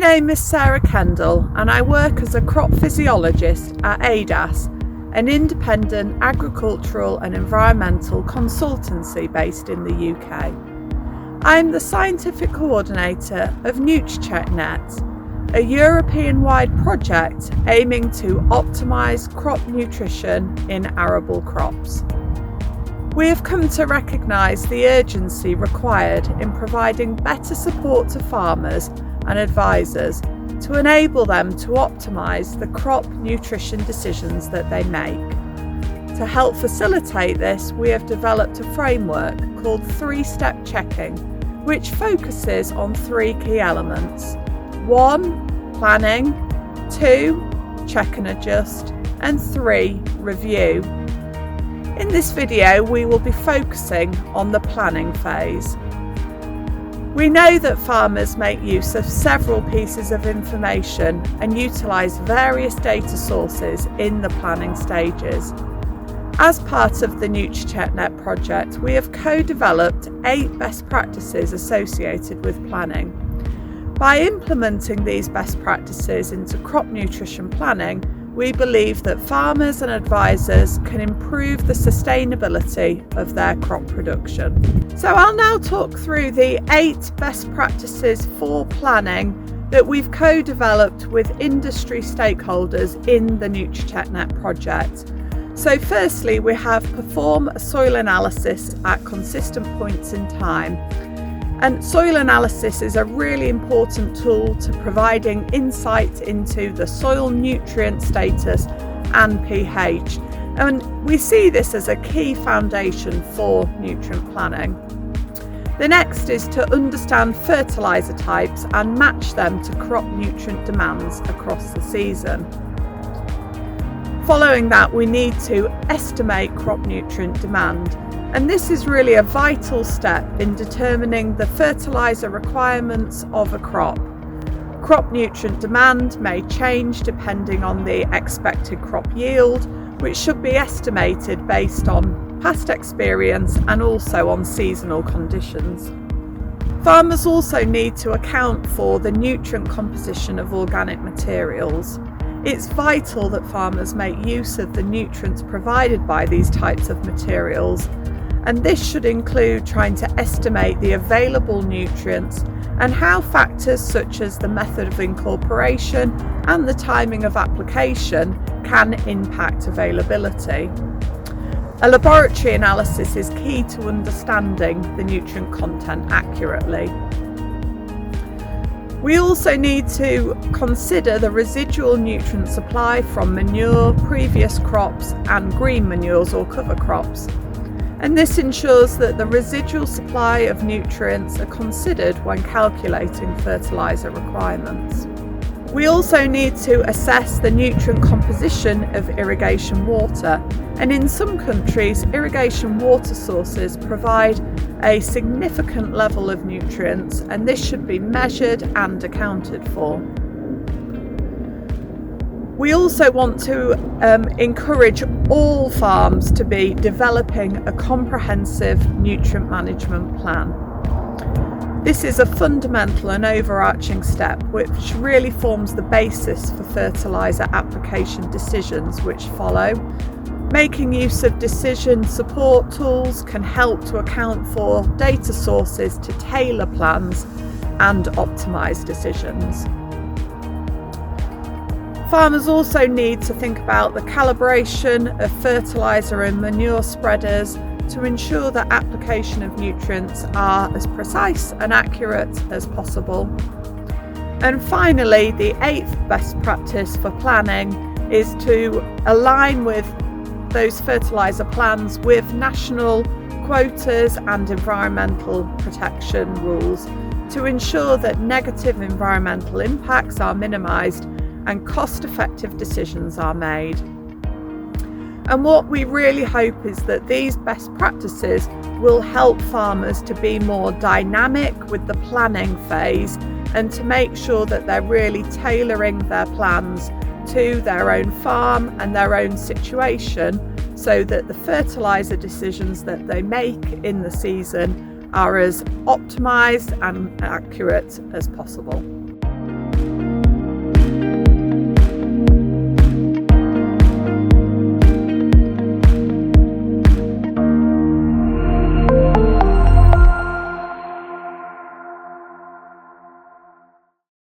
name is Sarah Kendall and I work as a crop physiologist at ADAS, an independent agricultural and environmental consultancy based in the UK. I am the scientific coordinator of NUTRI-CHECK Net, a European-wide project aiming to optimise crop nutrition in arable crops. We have come to recognise the urgency required in providing better support to farmers and advisors to enable them to optimise the crop nutrition decisions that they make. To help facilitate this, we have developed a framework called 3-step checking, which focuses on 3 key elements. 1. Planning, 2. Check and adjust, and 3. Review. In this video, we will be focusing on the planning phase. We know that farmers make use of several pieces of information and utilise various data sources in the planning stages. As part of the NUTRI-CHECK Net project, we have co-developed 8 best practices associated with planning. By implementing these best practices into crop nutrition planning, we believe that farmers and advisors can improve the sustainability of their crop production. So I'll now talk through the 8 best practices for planning that we've co-developed with industry stakeholders in the NUTRI-CHECK Net project. So firstly, we have perform a soil analysis at consistent points in time. And soil analysis is a really important tool to providing insight into the soil nutrient status and pH. And we see this as a key foundation for nutrient planning. The next is to understand fertiliser types and match them to crop nutrient demands across the season. Following that, we need to estimate crop nutrient demand. And this is really a vital step in determining the fertiliser requirements of a crop. Crop nutrient demand may change depending on the expected crop yield, which should be estimated based on past experience and also on seasonal conditions. Farmers also need to account for the nutrient composition of organic materials. It's vital that farmers make use of the nutrients provided by these types of materials. And this should include trying to estimate the available nutrients and how factors such as the method of incorporation and the timing of application can impact availability. A laboratory analysis is key to understanding the nutrient content accurately. We also need to consider the residual nutrient supply from manure, previous crops and green manures or cover crops. And this ensures that the residual supply of nutrients are considered when calculating fertiliser requirements. We also need to assess the nutrient composition of irrigation water, and in some countries, irrigation water sources provide a significant level of nutrients, and this should be measured and accounted for. We also want to encourage all farms to be developing a comprehensive nutrient management plan. This is a fundamental and overarching step which really forms the basis for fertiliser application decisions which follow. Making use of decision support tools can help to account for data sources to tailor plans and optimise decisions. Farmers also need to think about the calibration of fertiliser and manure spreaders to ensure that application of nutrients are as precise and accurate as possible. And finally, the 8th best practice for planning is to align with those fertiliser plans with national quotas and environmental protection rules to ensure that negative environmental impacts are minimised and cost-effective decisions are made. And what we really hope is that these best practices will help farmers to be more dynamic with the planning phase and to make sure that they're really tailoring their plans to their own farm and their own situation so that the fertiliser decisions that they make in the season are as optimised and accurate as possible.